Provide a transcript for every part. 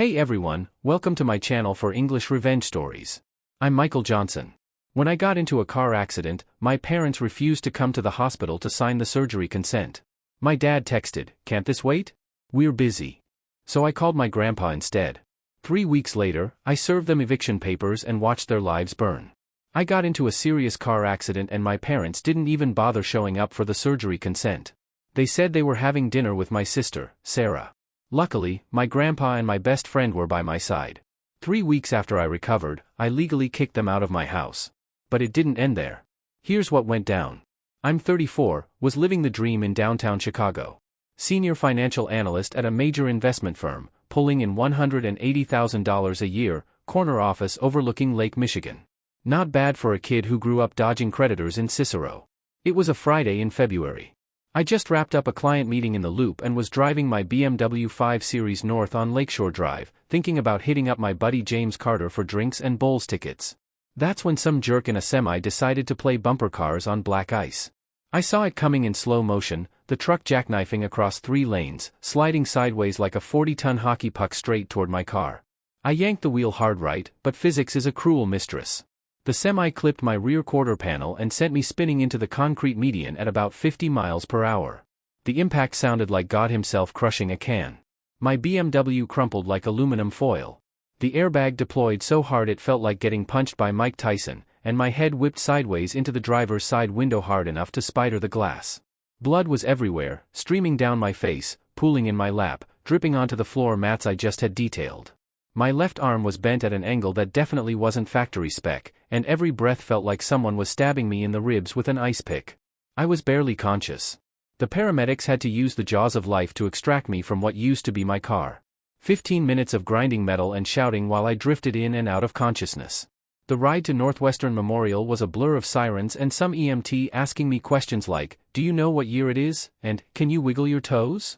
Hey everyone, welcome to my channel for English revenge stories. I'm Michael Johnson. When I got into a car accident, my parents refused to come to the hospital to sign the surgery consent. My dad texted, "Can't this wait? We're busy." So I called my grandpa instead. 3 weeks later, I served them eviction papers and watched their lives burn. I got into a serious car accident and my parents didn't even bother showing up for the surgery consent. They said they were having dinner with my sister, Sarah. Luckily, my grandpa and my best friend were by my side. 3 weeks after I recovered, I legally kicked them out of my house. But it didn't end there. Here's what went down. I'm 34, was living the dream in downtown Chicago. Senior financial analyst at a major investment firm, pulling in $180,000 a year, corner office overlooking Lake Michigan. Not bad for a kid who grew up dodging creditors in Cicero. It was a Friday in February. I just wrapped up a client meeting in the Loop and was driving my BMW 5 Series north on Lakeshore Drive, thinking about hitting up my buddy James Carter for drinks and bowls tickets. That's when some jerk in a semi decided to play bumper cars on black ice. I saw it coming in slow motion, the truck jackknifing across 3 lanes, sliding sideways like a 40-ton hockey puck straight toward my car. I yanked the wheel hard right, but physics is a cruel mistress. The semi clipped my rear quarter panel and sent me spinning into the concrete median at about 50 miles per hour. The impact sounded like God himself crushing a can. My BMW crumpled like aluminum foil. The airbag deployed so hard it felt like getting punched by Mike Tyson, and my head whipped sideways into the driver's side window hard enough to spider the glass. Blood was everywhere, streaming down my face, pooling in my lap, dripping onto the floor mats I just had detailed. My left arm was bent at an angle that definitely wasn't factory spec, and every breath felt like someone was stabbing me in the ribs with an ice pick. I was barely conscious. The paramedics had to use the jaws of life to extract me from what used to be my car. 15 minutes of grinding metal and shouting while I drifted in and out of consciousness. The ride to Northwestern Memorial was a blur of sirens and some EMT asking me questions like, "Do you know what year it is?" and "Can you wiggle your toes?"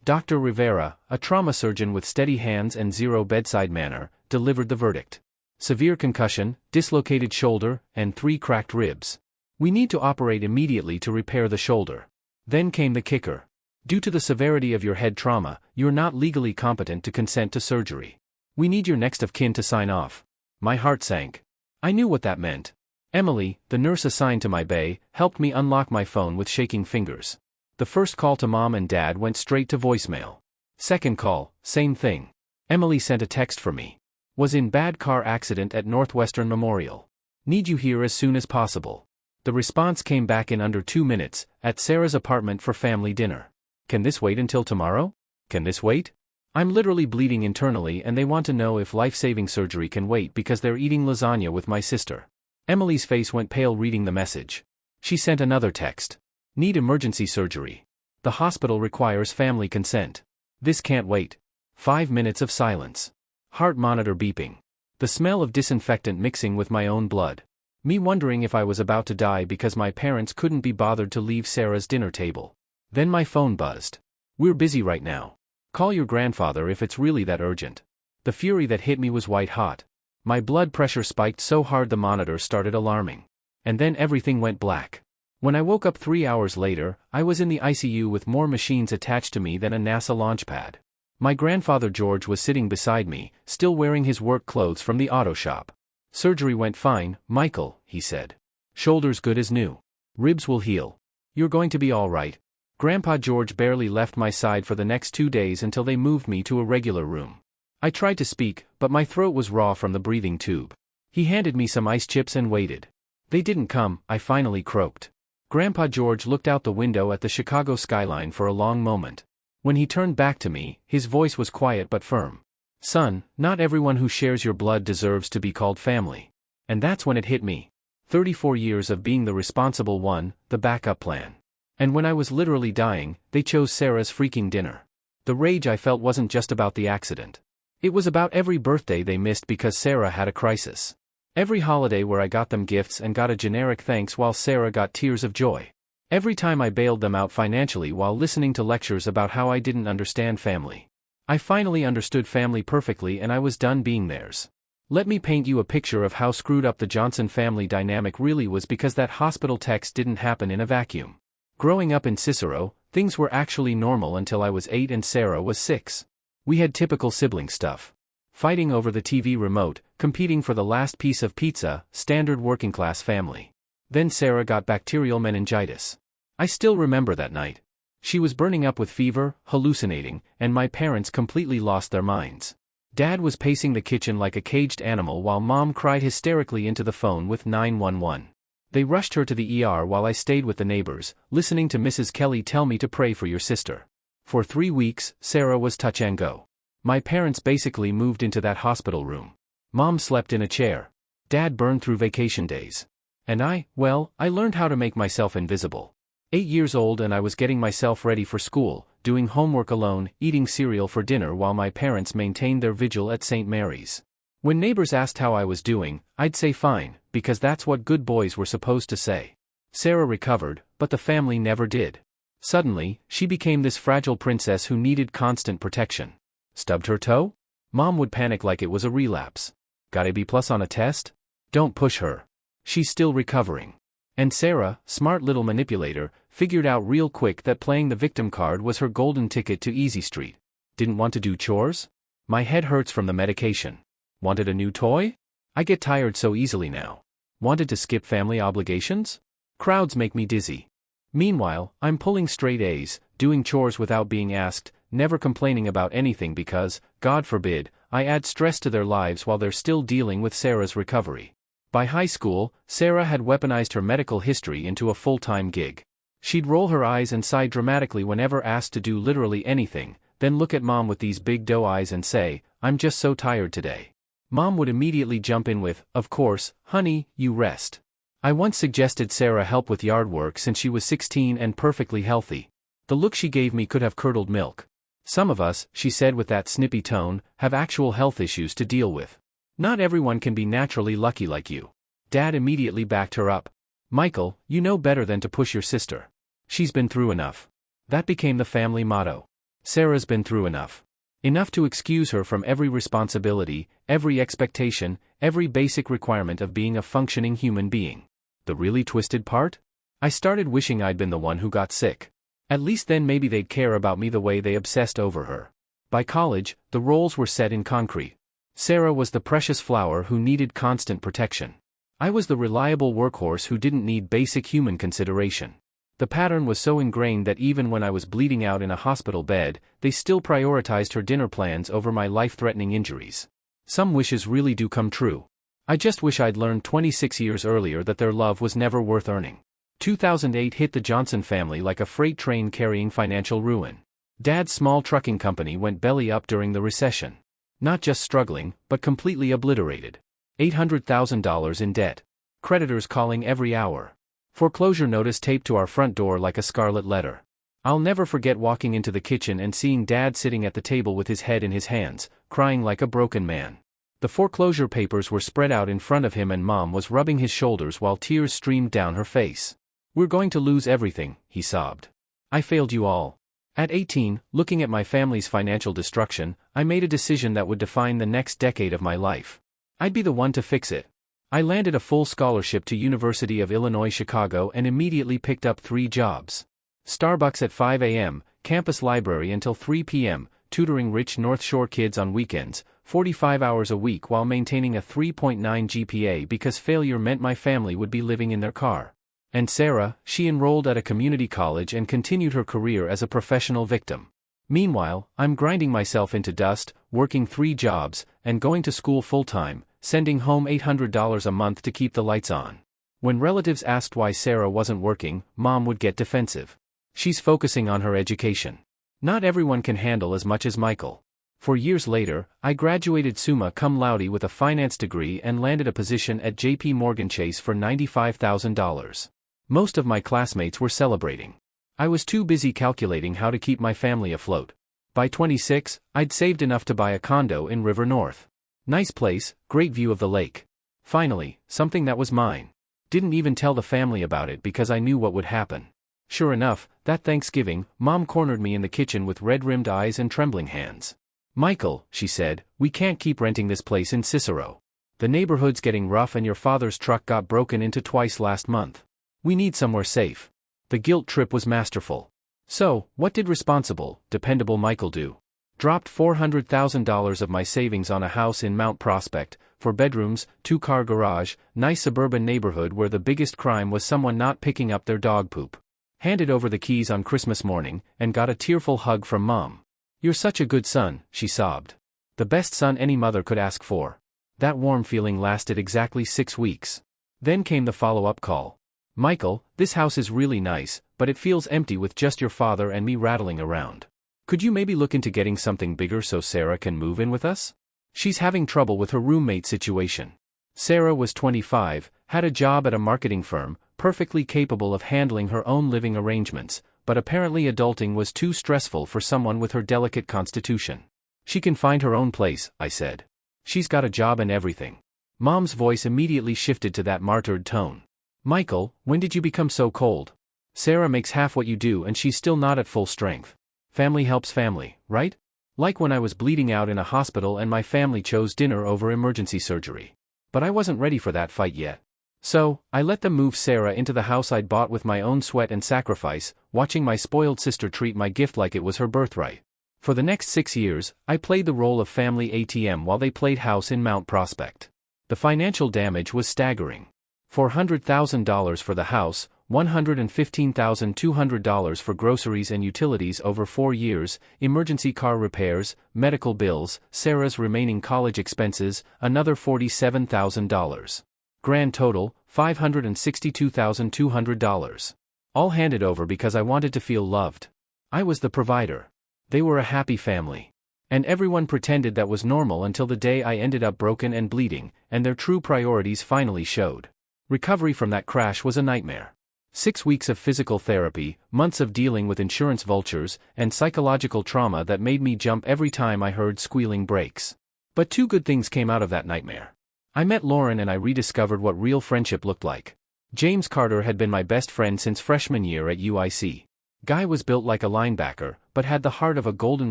Dr. Rivera, a trauma surgeon with steady hands and zero bedside manner, delivered the verdict. Severe concussion, dislocated shoulder, and 3 cracked ribs. We need to operate immediately to repair the shoulder. Then came the kicker. Due to the severity of your head trauma, you're not legally competent to consent to surgery. We need your next of kin to sign off. My heart sank. I knew what that meant. Emily, the nurse assigned to my bay, helped me unlock my phone with shaking fingers. The first call to mom and dad went straight to voicemail. Second call, same thing. Emily sent a text for me. Was in bad car accident at Northwestern Memorial. Need you here as soon as possible. The response came back in under 2 minutes, at Sarah's apartment for family dinner. Can this wait until tomorrow? Can this wait? I'm literally bleeding internally and they want to know if life-saving surgery can wait because they're eating lasagna with my sister. Emily's face went pale reading the message. She sent another text. Need emergency surgery. The hospital requires family consent. This can't wait. 5 minutes of silence. Heart monitor beeping. The smell of disinfectant mixing with my own blood. Me wondering if I was about to die because my parents couldn't be bothered to leave Sarah's dinner table. Then my phone buzzed. "We're busy right now. Call your grandfather if it's really that urgent." The fury that hit me was white hot. My blood pressure spiked so hard the monitor started alarming. And then everything went black. When I woke up 3 hours later, I was in the ICU with more machines attached to me than a NASA launch pad. My grandfather George was sitting beside me, still wearing his work clothes from the auto shop. "Surgery went fine, Michael," he said. "Shoulder's good as new. Ribs will heal. You're going to be all right." Grandpa George barely left my side for the next 2 days until they moved me to a regular room. I tried to speak, but my throat was raw from the breathing tube. He handed me some ice chips and waited. They didn't come, I finally croaked. Grandpa George looked out the window at the Chicago skyline for a long moment. When he turned back to me, his voice was quiet but firm. "Son, not everyone who shares your blood deserves to be called family." And that's when it hit me. 34 years of being the responsible one, the backup plan. And when I was literally dying, they chose Sarah's freaking dinner. The rage I felt wasn't just about the accident. It was about every birthday they missed because Sarah had a crisis. Every holiday where I got them gifts and got a generic thanks while Sarah got tears of joy. Every time I bailed them out financially while listening to lectures about how I didn't understand family. I finally understood family perfectly and I was done being theirs. Let me paint you a picture of how screwed up the Johnson family dynamic really was because that hospital text didn't happen in a vacuum. Growing up in Cicero, things were actually normal until I was 8 and Sarah was 6. We had typical sibling stuff. fighting over the TV remote, competing for the last piece of pizza, standard working-class family. Then Sarah got bacterial meningitis. I still remember that night. She was burning up with fever, hallucinating, and my parents completely lost their minds. Dad was pacing the kitchen like a caged animal while Mom cried hysterically into the phone with 911. They rushed her to the ER while I stayed with the neighbors, listening to Mrs. Kelly tell me to pray for your sister. For 3 weeks, Sarah was touch and go. My parents basically moved into that hospital room. Mom slept in a chair. Dad burned through vacation days. And I learned how to make myself invisible. 8 years old and I was getting myself ready for school, doing homework alone, eating cereal for dinner while my parents maintained their vigil at St. Mary's. When neighbors asked how I was doing, I'd say fine, because that's what good boys were supposed to say. Sarah recovered, but the family never did. Suddenly, she became this fragile princess who needed constant protection. Stubbed her toe? Mom would panic like it was a relapse. Got a B+ on a test? Don't push her. She's still recovering. And Sarah, smart little manipulator, figured out real quick that playing the victim card was her golden ticket to Easy Street. Didn't want to do chores? My head hurts from the medication. Wanted a new toy? I get tired so easily now. Wanted to skip family obligations? Crowds make me dizzy. Meanwhile, I'm pulling straight A's, doing chores without being asked, never complaining about anything because, God forbid, I add stress to their lives while they're still dealing with Sarah's recovery. By high school, Sarah had weaponized her medical history into a full-time gig. She'd roll her eyes and sigh dramatically whenever asked to do literally anything, then look at Mom with these big doe eyes and say, "I'm just so tired today." Mom would immediately jump in with, "Of course, honey, you rest." I once suggested Sarah help with yard work since she was 16 and perfectly healthy. The look she gave me could have curdled milk. Some of us, she said with that snippy tone, have actual health issues to deal with. Not everyone can be naturally lucky like you. Dad immediately backed her up. Michael, you know better than to push your sister. She's been through enough. That became the family motto. Sarah's been through enough. Enough to excuse her from every responsibility, every expectation, every basic requirement of being a functioning human being. The really twisted part? I started wishing I'd been the one who got sick. At least then maybe they'd care about me the way they obsessed over her. By college, the roles were set in concrete. Sarah was the precious flower who needed constant protection. I was the reliable workhorse who didn't need basic human consideration. The pattern was so ingrained that even when I was bleeding out in a hospital bed, they still prioritized her dinner plans over my life-threatening injuries. Some wishes really do come true. I just wish I'd learned 26 years earlier that their love was never worth earning. 2008 hit the Johnson family like a freight train carrying financial ruin. Dad's small trucking company went belly up during the recession. Not just struggling, but completely obliterated. $800,000 in debt. Creditors calling every hour. Foreclosure notice taped to our front door like a scarlet letter. I'll never forget walking into the kitchen and seeing Dad sitting at the table with his head in his hands, crying like a broken man. The foreclosure papers were spread out in front of him and Mom was rubbing his shoulders while tears streamed down her face. "We're going to lose everything," he sobbed. "I failed you all." At 18, looking at my family's financial destruction, I made a decision that would define the next decade of my life. I'd be the one to fix it. I landed a full scholarship to University of Illinois Chicago and immediately picked up 3 jobs. Starbucks at 5 a.m., campus library until 3 p.m., tutoring rich North Shore kids on weekends, 45 hours a week while maintaining a 3.9 GPA because failure meant my family would be living in their car. And Sarah, she enrolled at a community college and continued her career as a professional victim. Meanwhile, I'm grinding myself into dust, working 3 jobs, and going to school full-time, sending home $800 a month to keep the lights on. When relatives asked why Sarah wasn't working, Mom would get defensive. She's focusing on her education. Not everyone can handle as much as Michael. 4 years later, I graduated summa cum laude with a finance degree and landed a position at J.P. Morgan Chase for $95,000. Most of my classmates were celebrating. I was too busy calculating how to keep my family afloat. By 26, I'd saved enough to buy a condo in River North. Nice place, great view of the lake. Finally, something that was mine. Didn't even tell the family about it because I knew what would happen. Sure enough, that Thanksgiving, Mom cornered me in the kitchen with red-rimmed eyes and trembling hands. "Michael," she said, "we can't keep renting this place in Cicero. The neighborhood's getting rough and your father's truck got broken into twice last month. We need somewhere safe." The guilt trip was masterful. So, what did responsible, dependable Michael do? Dropped $400,000 of my savings on a house in Mount Prospect, 4 bedrooms, 2-car garage, nice suburban neighborhood where the biggest crime was someone not picking up their dog poop. Handed over the keys on Christmas morning, and got a tearful hug from Mom. "You're such a good son," she sobbed. "The best son any mother could ask for." That warm feeling lasted exactly 6 weeks. Then came the follow-up call. "Michael, this house is really nice, but it feels empty with just your father and me rattling around. Could you maybe look into getting something bigger so Sarah can move in with us? She's having trouble with her roommate situation." Sarah was 25, had a job at a marketing firm, perfectly capable of handling her own living arrangements, but apparently adulting was too stressful for someone with her delicate constitution. "She can find her own place," I said. "She's got a job and everything." Mom's voice immediately shifted to that martyred tone. "Michael, when did you become so cold? Sarah makes half what you do and she's still not at full strength. Family helps family, right? Like when I was bleeding out in a hospital and my family chose dinner over emergency surgery. But I wasn't ready for that fight yet. So, I let them move Sarah into the house I'd bought with my own sweat and sacrifice, watching my spoiled sister treat my gift like it was her birthright. For the next 6 years, I played the role of family ATM while they played house in Mount Prospect. The financial damage was staggering. $400,000 for the house, $115,200 for groceries and utilities over 4 years, emergency car repairs, medical bills, Sarah's remaining college expenses, another $47,000. Grand total, $562,200. All handed over because I wanted to feel loved. I was the provider. They were a happy family. And everyone pretended that was normal until the day I ended up broken and bleeding, and their true priorities finally showed. Recovery from that crash was a nightmare. 6 weeks of physical therapy, months of dealing with insurance vultures, and psychological trauma that made me jump every time I heard squealing brakes. But 2 good things came out of that nightmare. I met Lauren and I rediscovered what real friendship looked like. James Carter had been my best friend since freshman year at UIC. Guy was built like a linebacker, but had the heart of a golden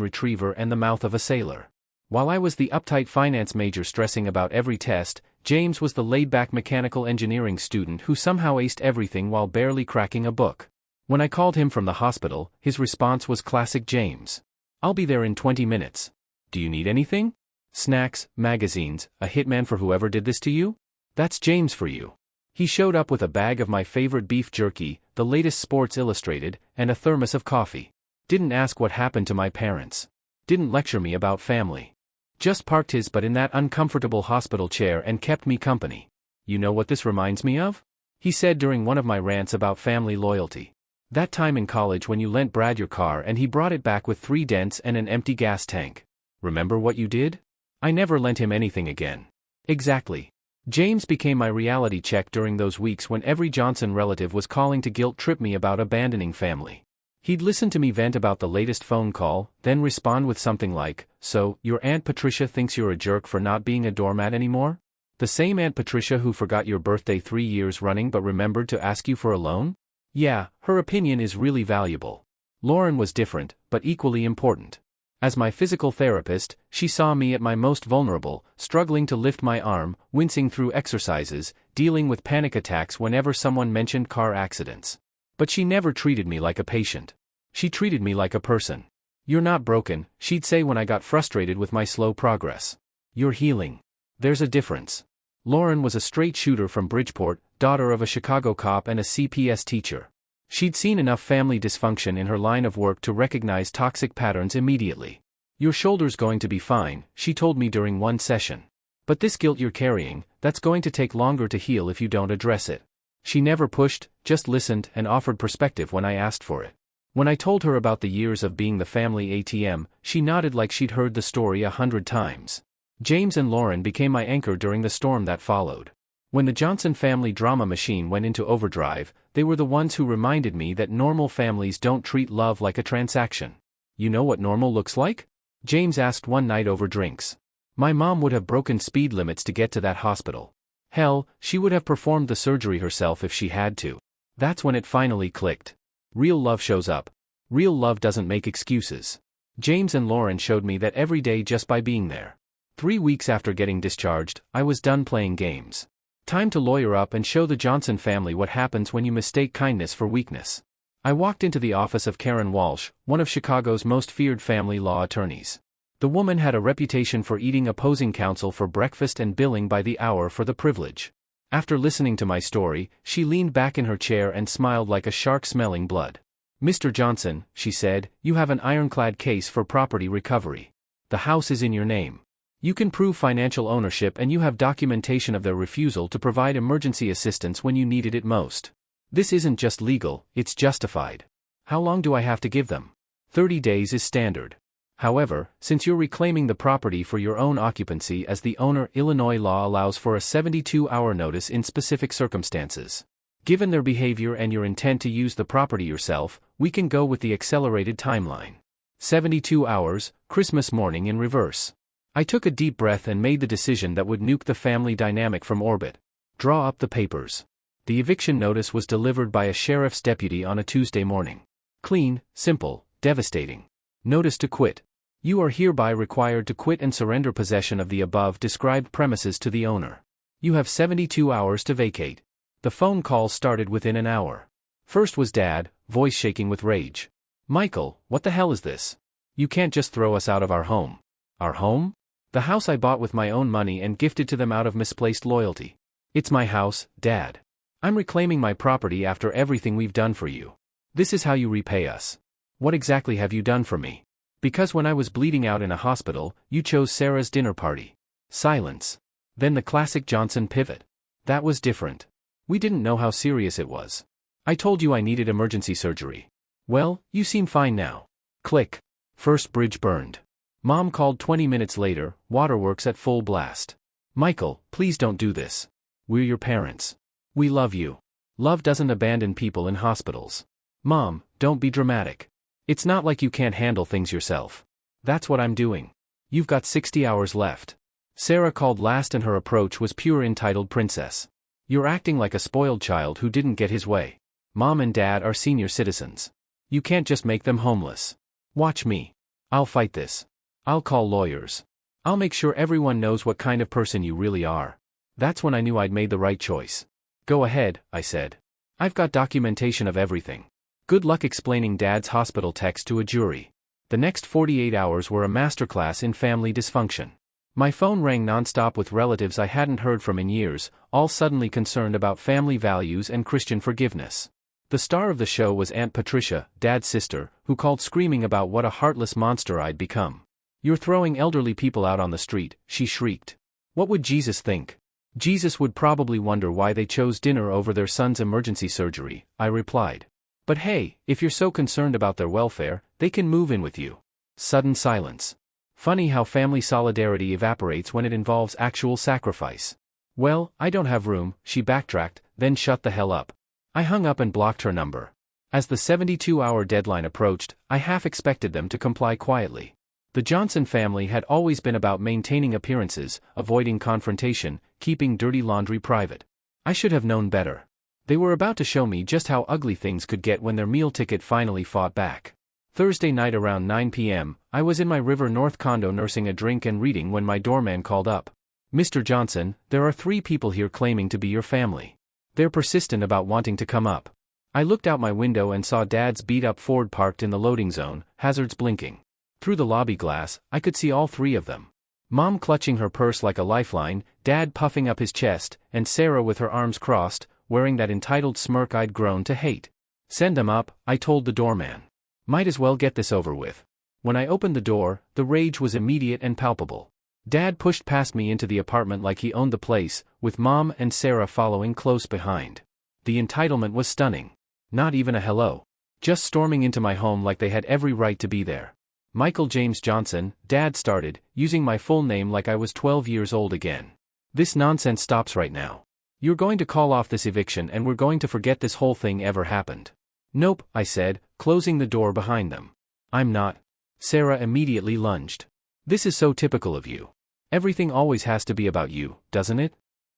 retriever and the mouth of a sailor. While I was the uptight finance major stressing about every test, James was the laid-back mechanical engineering student who somehow aced everything while barely cracking a book. When I called him from the hospital, his response was classic James. "I'll be there in 20 minutes. Do you need anything? Snacks, magazines, a hitman for whoever did this to you? That's James for you." He showed up with a bag of my favorite beef jerky, the latest Sports Illustrated, and a thermos of coffee. Didn't ask what happened to my parents. Didn't lecture me about family. Just parked his butt in that uncomfortable hospital chair and kept me company. "You know what this reminds me of?" he said during one of my rants about family loyalty. "That time in college when you lent Brad your car and he brought it back with 3 dents and an empty gas tank. Remember what you did? I never lent him anything again." Exactly. James became my reality check during those weeks when every Johnson relative was calling to guilt-trip me about abandoning family. He'd listen to me vent about the latest phone call, then respond with something like, "So, your Aunt Patricia thinks you're a jerk for not being a doormat anymore? The same Aunt Patricia who forgot your birthday 3 years running but remembered to ask you for a loan? Yeah, her opinion is really valuable." Lauren was different, but equally important. As my physical therapist, she saw me at my most vulnerable, struggling to lift my arm, wincing through exercises, dealing with panic attacks whenever someone mentioned car accidents. But she never treated me like a patient. She treated me like a person. "You're not broken," she'd say when I got frustrated with my slow progress. "You're healing. There's a difference." Lauren was a straight shooter from Bridgeport, daughter of a Chicago cop and a CPS teacher. She'd seen enough family dysfunction in her line of work to recognize toxic patterns immediately. "Your shoulder's going to be fine," she told me during one session. "But this guilt you're carrying, that's going to take longer to heal if you don't address it." She never pushed, just listened and offered perspective when I asked for it. When I told her about the years of being the family ATM, she nodded like she'd heard the story 100 times. James and Lauren became my anchor during the storm that followed. When the Johnson family drama machine went into overdrive, they were the ones who reminded me that normal families don't treat love like a transaction. "You know what normal looks like?" James asked one night over drinks. "My mom would have broken speed limits to get to that hospital. Hell, she would have performed the surgery herself if she had to." That's when it finally clicked. Real love shows up. Real love doesn't make excuses. James and Lauren showed me that every day just by being there. 3 weeks after getting discharged, I was done playing games. Time to lawyer up and show the Johnson family what happens when you mistake kindness for weakness. I walked into the office of Karen Walsh, one of Chicago's most feared family law attorneys. The woman had a reputation for eating opposing counsel for breakfast and billing by the hour for the privilege. After listening to my story, she leaned back in her chair and smiled like a shark smelling blood. "Mr. Johnson," she said, "you have an ironclad case for property recovery. The house is in your name. You can prove financial ownership and you have documentation of their refusal to provide emergency assistance when you needed it most. This isn't just legal, it's justified. How long do I have to give them? 30 days is standard. However, since you're reclaiming the property for your own occupancy as the owner, Illinois law allows for a 72-hour notice in specific circumstances. Given their behavior and your intent to use the property yourself, we can go with the accelerated timeline. 72 hours, Christmas morning in reverse." I took a deep breath and made the decision that would nuke the family dynamic from orbit. Draw up the papers. The eviction notice was delivered by a sheriff's deputy on a Tuesday morning. Clean, simple, devastating. Notice to quit. You are hereby required to quit and surrender possession of the above described premises to the owner. You have 72 hours to vacate. The phone calls started within an hour. First was Dad, voice shaking with rage. "Michael, what the hell is this? You can't just throw us out of our home." "Our home? The house I bought with my own money and gifted to them out of misplaced loyalty. It's my house, Dad. I'm reclaiming my property after everything we've done for you. This is how you repay us." "What exactly have you done for me?" "Because when I was bleeding out in a hospital, you chose Sarah's dinner party." Silence. Then the classic Johnson pivot. "That was different. We didn't know how serious it was. I told you I needed emergency surgery. Well, you seem fine now." Click. First bridge burned. Mom called 20 minutes later, waterworks at full blast. "Michael, please don't do this. We're your parents. We love you. Love doesn't abandon people in hospitals." "Mom, don't be dramatic. It's not like you can't handle things yourself." "That's what I'm doing. You've got 60 hours left." Sarah called last and her approach was pure entitled princess. "You're acting like a spoiled child who didn't get his way. Mom and Dad are senior citizens. You can't just make them homeless. Watch me. I'll fight this. I'll call lawyers. I'll make sure everyone knows what kind of person you really are." That's when I knew I'd made the right choice. "Go ahead," I said. "I've got documentation of everything. Good luck explaining Dad's hospital text to a jury." The next 48 hours were a masterclass in family dysfunction. My phone rang nonstop with relatives I hadn't heard from in years, all suddenly concerned about family values and Christian forgiveness. The star of the show was Aunt Patricia, Dad's sister, who called screaming about what a heartless monster I'd become. "You're throwing elderly people out on the street," she shrieked. "What would Jesus think?" "Jesus would probably wonder why they chose dinner over their son's emergency surgery," I replied. "But hey, if you're so concerned about their welfare, they can move in with you." Sudden silence. Funny how family solidarity evaporates when it involves actual sacrifice. "Well, I don't have room," she backtracked, then shut the hell up. I hung up and blocked her number. As the 72-hour deadline approached, I half expected them to comply quietly. The Johnson family had always been about maintaining appearances, avoiding confrontation, keeping dirty laundry private. I should have known better. They were about to show me just how ugly things could get when their meal ticket finally fought back. Thursday night around 9 p.m., I was in my River North condo nursing a drink and reading when my doorman called up. "Mr. Johnson, there are 3 people here claiming to be your family. They're persistent about wanting to come up." I looked out my window and saw Dad's beat-up Ford parked in the loading zone, hazards blinking. Through the lobby glass, I could see all 3 of them. Mom clutching her purse like a lifeline, Dad puffing up his chest, and Sarah with her arms crossed, wearing that entitled smirk I'd grown to hate. "Send them up," I told the doorman. "Might as well get this over with." When I opened the door, the rage was immediate and palpable. Dad pushed past me into the apartment like he owned the place, with Mom and Sarah following close behind. The entitlement was stunning. Not even a hello. Just storming into my home like they had every right to be there. "Michael James Johnson," Dad started, using my full name like I was 12 years old again. "This nonsense stops right now. You're going to call off this eviction and we're going to forget this whole thing ever happened." "Nope," I said, closing the door behind them. "I'm not." Sarah immediately lunged. "This is so typical of you. Everything always has to be about you, doesn't it?"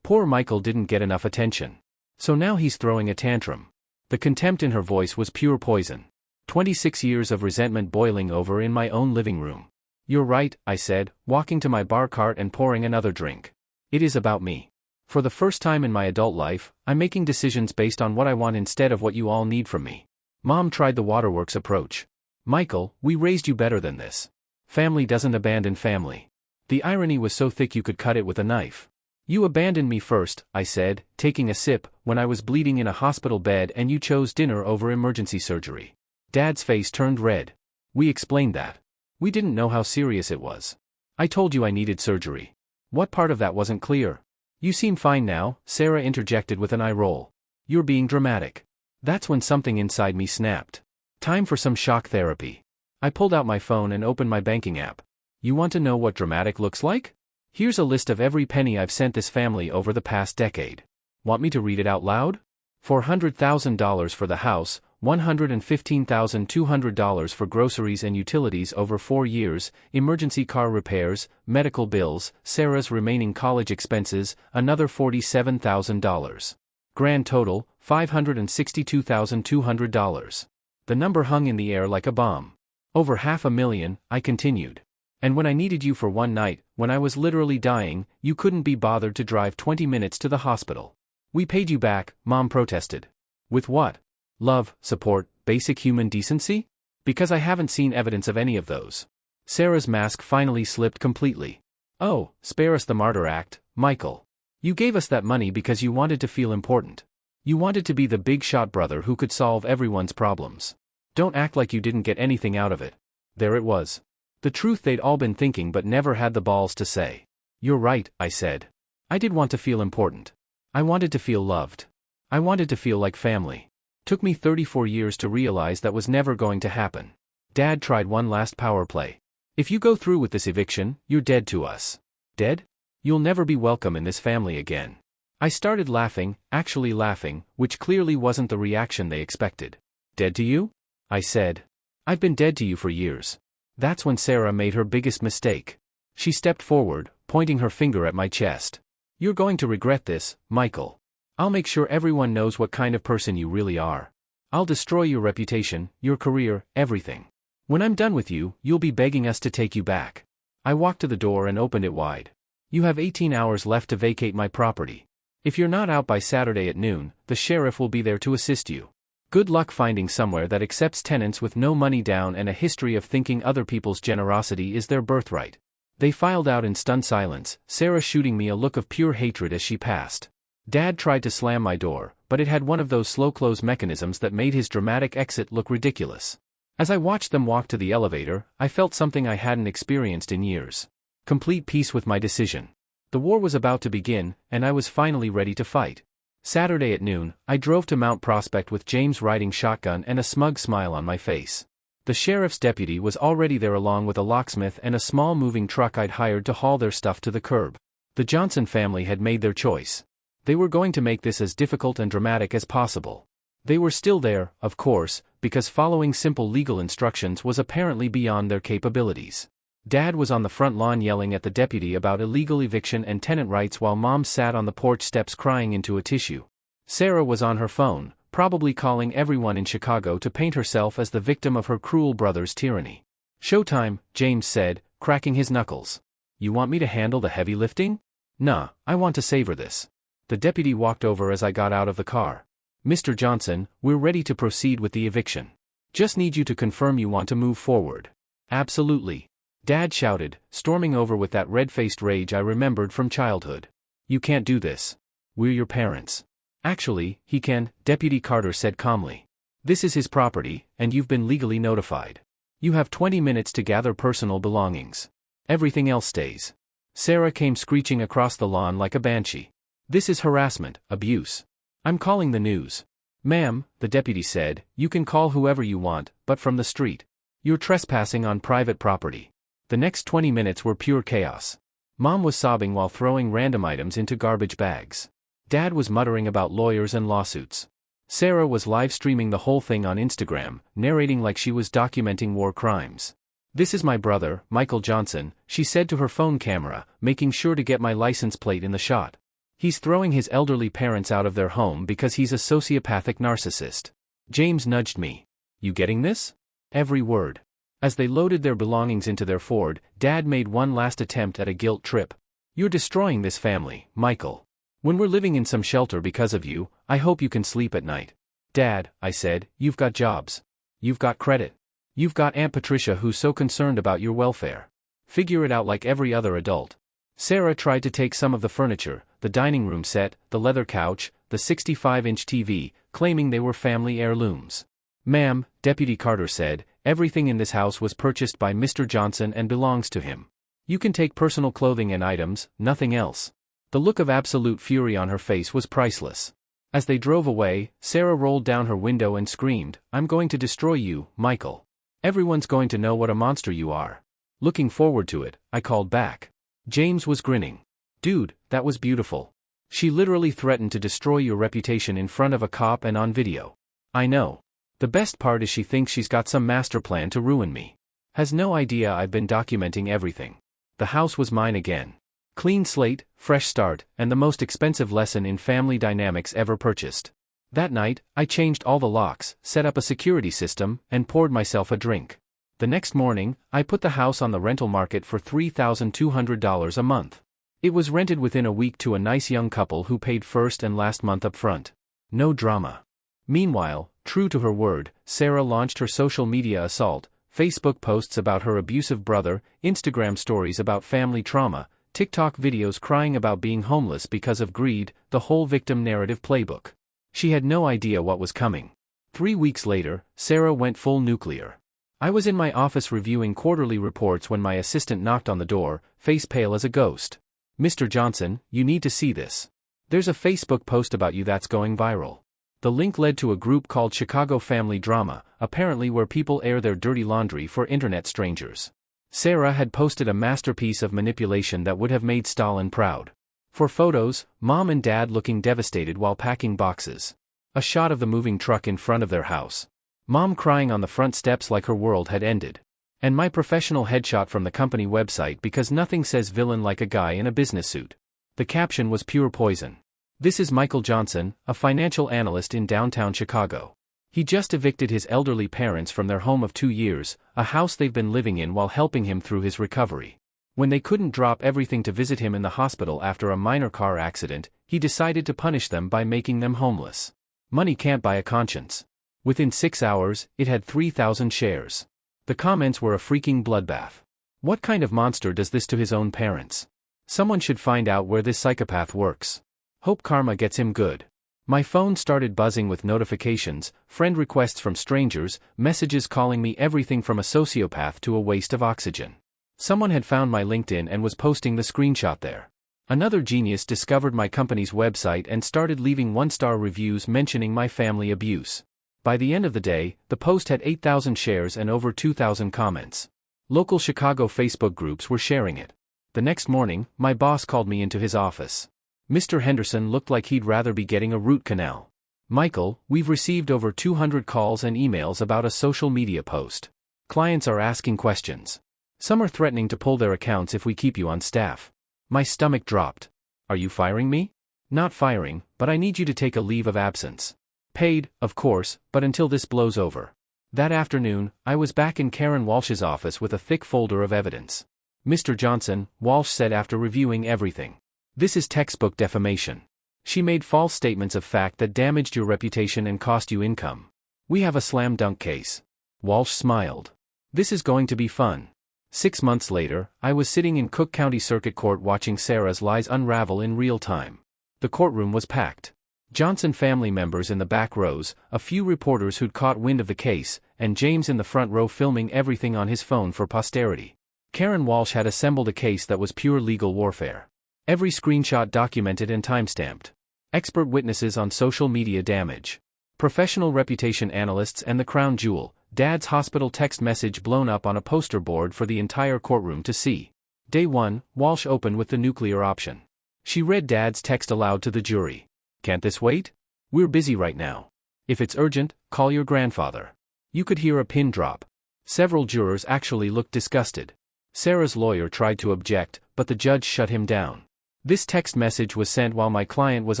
Poor Michael didn't get enough attention. So now he's throwing a tantrum. The contempt in her voice was pure poison. 26 years of resentment boiling over in my own living room. "You're right," I said, walking to my bar cart and pouring another drink. "It is about me. For the first time in my adult life, I'm making decisions based on what I want instead of what you all need from me." Mom tried the waterworks approach. "Michael, we raised you better than this. Family doesn't abandon family. The irony was so thick you could cut it with a knife. You abandoned me first, I said, taking a sip, when I was bleeding in a hospital bed and you chose dinner over emergency surgery. Dad's face turned red. We explained that. We didn't know how serious it was. I told you I needed surgery. What part of that wasn't clear? You seem fine now, Sarah interjected with an eye roll. You're being dramatic. That's when something inside me snapped. Time for some shock therapy. I pulled out my phone and opened my banking app. You want to know what dramatic looks like? Here's a list of every penny I've sent this family over the past decade. Want me to read it out loud? $400,000 for the house, $115,200 for groceries and utilities over 4 years, emergency car repairs, medical bills, Sarah's remaining college expenses, another $47,000. Grand total, $562,200. The number hung in the air like a bomb. Over $500,000, I continued. And when I needed you for one night, when I was literally dying, you couldn't be bothered to drive 20 minutes to the hospital. We paid you back, Mom protested. With what? Love, support, basic human decency? Because I haven't seen evidence of any of those. Sarah's mask finally slipped completely. Oh, spare us the martyr act, Michael. You gave us that money because you wanted to feel important. You wanted to be the big-shot brother who could solve everyone's problems. Don't act like you didn't get anything out of it. There it was. The truth they'd all been thinking but never had the balls to say. You're right, I said. I did want to feel important. I wanted to feel loved. I wanted to feel like family. Took me 34 years to realize that was never going to happen. Dad tried one last power play. If you go through with this eviction, you're dead to us. Dead? You'll never be welcome in this family again. I started laughing, actually laughing, which clearly wasn't the reaction they expected. Dead to you? I said. I've been dead to you for years. That's when Sarah made her biggest mistake. She stepped forward, pointing her finger at my chest. You're going to regret this, Michael. I'll make sure everyone knows what kind of person you really are. I'll destroy your reputation, your career, everything. When I'm done with you, you'll be begging us to take you back. I walked to the door and opened it wide. You have 18 hours left to vacate my property. If you're not out by Saturday at noon, the sheriff will be there to assist you. Good luck finding somewhere that accepts tenants with no money down and a history of thinking other people's generosity is their birthright. They filed out in stunned silence, Sarah shooting me a look of pure hatred as she passed. Dad tried to slam my door, but it had one of those slow-close mechanisms that made his dramatic exit look ridiculous. As I watched them walk to the elevator, I felt something I hadn't experienced in years. Complete peace with my decision. The war was about to begin, and I was finally ready to fight. Saturday at noon, I drove to Mount Prospect with James riding shotgun and a smug smile on my face. The sheriff's deputy was already there along with a locksmith and a small moving truck I'd hired to haul their stuff to the curb. The Johnson family had made their choice. They were going to make this as difficult and dramatic as possible. They were still there, of course, because following simple legal instructions was apparently beyond their capabilities. Dad was on the front lawn yelling at the deputy about illegal eviction and tenant rights while Mom sat on the porch steps crying into a tissue. Sarah was on her phone, probably calling everyone in Chicago to paint herself as the victim of her cruel brother's tyranny. Showtime, James said, cracking his knuckles. You want me to handle the heavy lifting? Nah, I want to savor this. The deputy walked over as I got out of the car. Mr. Johnson, we're ready to proceed with the eviction. Just need you to confirm you want to move forward. Absolutely. Dad shouted, storming over with that red-faced rage I remembered from childhood. You can't do this. We're your parents. Actually, he can, Deputy Carter said calmly. This is his property, and you've been legally notified. You have 20 minutes to gather personal belongings. Everything else stays. Sarah came screeching across the lawn like a banshee. This is harassment, abuse. I'm calling the news. Ma'am, the deputy said, you can call whoever you want, but from the street. You're trespassing on private property. The next 20 minutes were pure chaos. Mom was sobbing while throwing random items into garbage bags. Dad was muttering about lawyers and lawsuits. Sarah was live streaming the whole thing on Instagram, narrating like she was documenting war crimes. This is my brother, Michael Johnson, she said to her phone camera, making sure to get my license plate in the shot. He's throwing his elderly parents out of their home because he's a sociopathic narcissist. James nudged me. You getting this? Every word. As they loaded their belongings into their Ford, Dad made one last attempt at a guilt trip. You're destroying this family, Michael. When we're living in some shelter because of you, I hope you can sleep at night. Dad, I said, you've got jobs. You've got credit. You've got Aunt Patricia who's so concerned about your welfare. Figure it out like every other adult. Sarah tried to take some of the furniture, the dining room set, the leather couch, the 65-inch TV, claiming they were family heirlooms. Ma'am, Deputy Carter said, everything in this house was purchased by Mr. Johnson and belongs to him. You can take personal clothing and items, nothing else. The look of absolute fury on her face was priceless. As they drove away, Sarah rolled down her window and screamed, I'm going to destroy you, Michael. Everyone's going to know what a monster you are. Looking forward to it, I called back. James was grinning. Dude, that was beautiful. She literally threatened to destroy your reputation in front of a cop and on video. I know. The best part is she thinks she's got some master plan to ruin me. Has no idea I've been documenting everything. The house was mine again. Clean slate, fresh start, and the most expensive lesson in family dynamics ever purchased. That night, I changed all the locks, set up a security system, and poured myself a drink. The next morning, I put the house on the rental market for $3,200 a month. It was rented within a week to a nice young couple who paid first and last month up front. No drama. Meanwhile, true to her word, Sarah launched her social media assault, Facebook posts about her abusive brother, Instagram stories about family trauma, TikTok videos crying about being homeless because of greed, the whole victim narrative playbook. She had no idea what was coming. 3 weeks later, Sarah went full nuclear. I was in my office reviewing quarterly reports when my assistant knocked on the door, face pale as a ghost. Mr. Johnson, you need to see this. There's a Facebook post about you that's going viral. The link led to a group called Chicago Family Drama, apparently where people air their dirty laundry for internet strangers. Sarah had posted a masterpiece of manipulation that would have made Stalin proud. For photos, Mom and Dad looking devastated while packing boxes. A shot of the moving truck in front of their house. Mom crying on the front steps like her world had ended. And my professional headshot from the company website because nothing says villain like a guy in a business suit. The caption was pure poison. This is Michael Johnson, a financial analyst in downtown Chicago. He just evicted his elderly parents from their home of 2 years, a house they've been living in while helping him through his recovery. When they couldn't drop everything to visit him in the hospital after a minor car accident, he decided to punish them by making them homeless. Money can't buy a conscience. Within 6 hours, it had 3,000 shares. The comments were a freaking bloodbath. What kind of monster does this to his own parents? Someone should find out where this psychopath works. Hope karma gets him good. My phone started buzzing with notifications, friend requests from strangers, messages calling me everything from a sociopath to a waste of oxygen. Someone had found my LinkedIn and was posting the screenshot there. Another genius discovered my company's website and started leaving 1-star reviews mentioning my family abuse. By the end of the day, the post had 8,000 shares and over 2,000 comments. Local Chicago Facebook groups were sharing it. The next morning, my boss called me into his office. Mr. Henderson looked like he'd rather be getting a root canal. Michael, we've received over 200 calls and emails about a social media post. Clients are asking questions. Some are threatening to pull their accounts if we keep you on staff. My stomach dropped. Are you firing me? Not firing, but I need you to take a leave of absence. Paid, of course, but until this blows over. That afternoon, I was back in Karen Walsh's office with a thick folder of evidence. Mr. Johnson, Walsh said after reviewing everything. This is textbook defamation. She made false statements of fact that damaged your reputation and cost you income. We have a slam dunk case. Walsh smiled. This is going to be fun. 6 months later, I was sitting in Cook County Circuit Court watching Sarah's lies unravel in real time. The courtroom was packed. Johnson family members in the back rows, a few reporters who'd caught wind of the case, and James in the front row filming everything on his phone for posterity. Karen Walsh had assembled a case that was pure legal warfare. Every screenshot documented and timestamped. Expert witnesses on social media damage. Professional reputation analysts and the crown jewel, Dad's hospital text message blown up on a poster board for the entire courtroom to see. Day 1, Walsh opened with the nuclear option. She read Dad's text aloud to the jury. Can't this wait? We're busy right now. If it's urgent, call your grandfather. You could hear a pin drop. Several jurors actually looked disgusted. Sarah's lawyer tried to object, but the judge shut him down. This text message was sent while my client was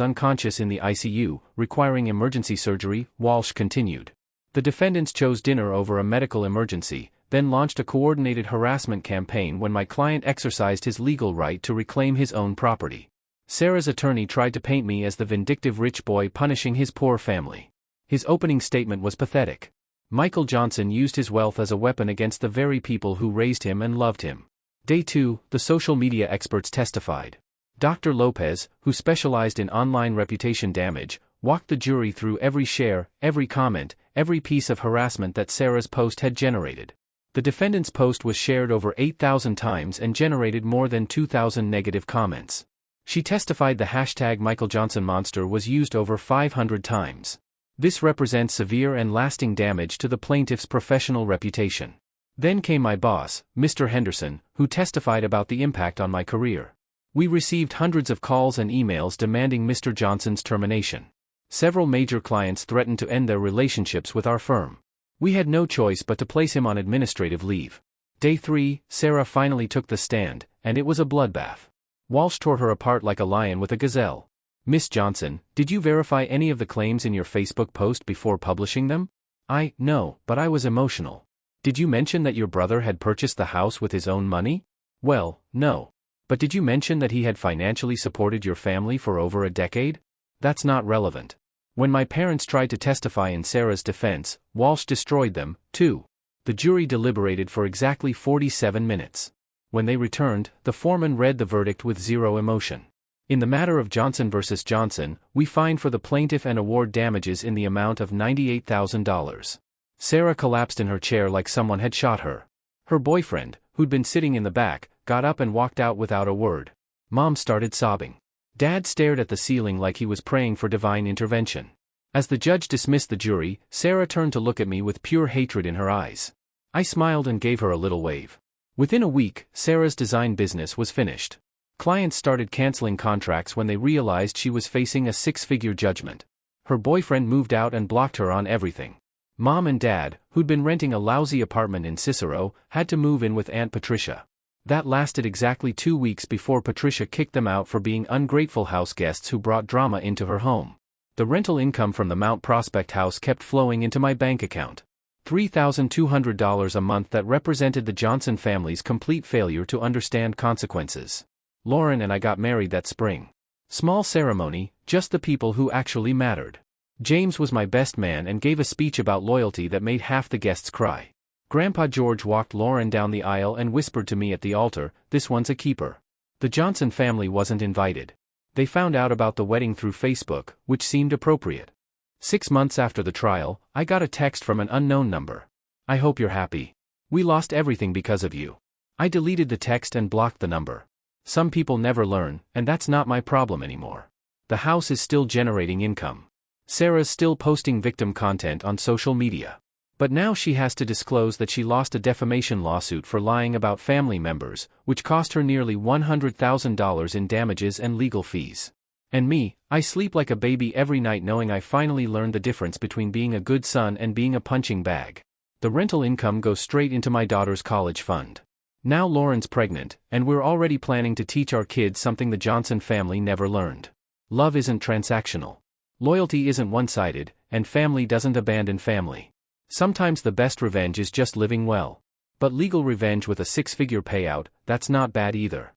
unconscious in the ICU, requiring emergency surgery, Walsh continued. The defendants chose dinner over a medical emergency, then launched a coordinated harassment campaign when my client exercised his legal right to reclaim his own property. Sarah's attorney tried to paint me as the vindictive rich boy punishing his poor family. His opening statement was pathetic. Michael Johnson used his wealth as a weapon against the very people who raised him and loved him. Day 2, the social media experts testified. Dr. Lopez, who specialized in online reputation damage, walked the jury through every share, every comment, every piece of harassment that Sarah's post had generated. The defendant's post was shared over 8,000 times and generated more than 2,000 negative comments. She testified the hashtag #MichaelJohnsonMonster was used over 500 times. This represents severe and lasting damage to the plaintiff's professional reputation. Then came my boss, Mr. Henderson, who testified about the impact on my career. We received hundreds of calls and emails demanding Mr. Johnson's termination. Several major clients threatened to end their relationships with our firm. We had no choice but to place him on administrative leave. Day 3, Sarah finally took the stand, and it was a bloodbath. Walsh tore her apart like a lion with a gazelle. Miss Johnson, did you verify any of the claims in your Facebook post before publishing them? No, but I was emotional. Did you mention that your brother had purchased the house with his own money? Well, no. But did you mention that he had financially supported your family for over a decade? That's not relevant. When my parents tried to testify in Sarah's defense, Walsh destroyed them, too. The jury deliberated for exactly 47 minutes. When they returned, the foreman read the verdict with zero emotion. In the matter of Johnson versus Johnson, we find for the plaintiff and award damages in the amount of $98,000. Sarah collapsed in her chair like someone had shot her. Her boyfriend, who'd been sitting in the back, got up and walked out without a word. Mom started sobbing. Dad stared at the ceiling like he was praying for divine intervention. As the judge dismissed the jury, Sarah turned to look at me with pure hatred in her eyes. I smiled and gave her a little wave. Within a week, Sarah's design business was finished. Clients started canceling contracts when they realized she was facing a six-figure judgment. Her boyfriend moved out and blocked her on everything. Mom and Dad, who'd been renting a lousy apartment in Cicero, had to move in with Aunt Patricia. That lasted exactly 2 weeks before Patricia kicked them out for being ungrateful house guests who brought drama into her home. The rental income from the Mount Prospect house kept flowing into my bank account. $3,200 a month that represented the Johnson family's complete failure to understand consequences. Lauren and I got married that spring. Small ceremony, just the people who actually mattered. James was my best man and gave a speech about loyalty that made half the guests cry. Grandpa George walked Lauren down the aisle and whispered to me at the altar, "This one's a keeper." The Johnson family wasn't invited. They found out about the wedding through Facebook, which seemed appropriate. 6 months after the trial, I got a text from an unknown number. "I hope you're happy. We lost everything because of you." I deleted the text and blocked the number. Some people never learn, and that's not my problem anymore. The house is still generating income. Sarah's still posting victim content on social media. But now she has to disclose that she lost a defamation lawsuit for lying about family members, which cost her nearly $100,000 in damages and legal fees. And me, I sleep like a baby every night knowing I finally learned the difference between being a good son and being a punching bag. The rental income goes straight into my daughter's college fund. Now Lauren's pregnant, and we're already planning to teach our kids something the Johnson family never learned. Love isn't transactional. Loyalty isn't one-sided, and family doesn't abandon family. Sometimes the best revenge is just living well. But legal revenge with a six-figure payout, that's not bad either.